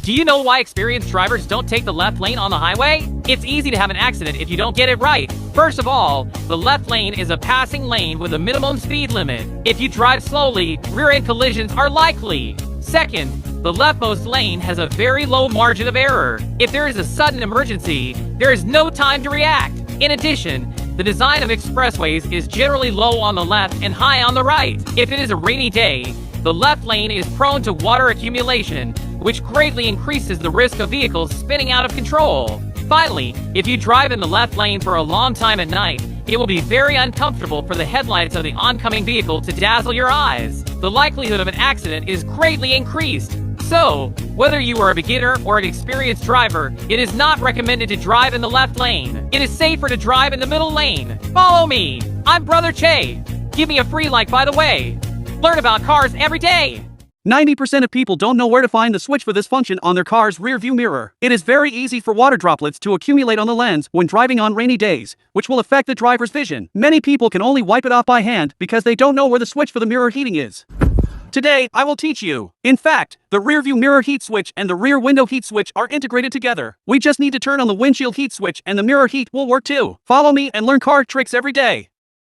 Do you know why experienced drivers don't take the left lane on the highway? It's easy to have an accident if you don't get it right. First of all, the left lane is a passing lane with a minimum speed limit. If you drive slowly, rear-end collisions are likely. Second, the leftmost lane has a very low margin of error. If there is a sudden emergency, there is no time to react. In addition, the design of expressways is generally low on the left and high on the right. If it is a rainy day, the left lane is prone to water accumulation, which greatly increases the risk of vehicles spinning out of control. Finally, if you drive in the left lane for a long time at night, it will be very uncomfortable for the headlights of the oncoming vehicle to dazzle your eyes. The likelihood of an accident is greatly increased. So, whether you are a beginner or an experienced driver, it is not recommended to drive in the left lane. It is safer to drive in the middle lane. Follow me. I'm Brother Che. Give me a free like, by the way. Learn about cars every day. 90% of people don't know where to find the switch for this function on their car's rear view mirror. It is very easy for water droplets to accumulate on the lens when driving on rainy days, which will affect the driver's vision. Many people can only wipe it off by hand because they don't know where the switch for the mirror heating is. Today, I will teach you. In fact, the rear view mirror heat switch and the rear window heat switch are integrated together. We just need to turn on the windshield heat switch and the mirror heat will work too. Follow me and learn car tricks every day.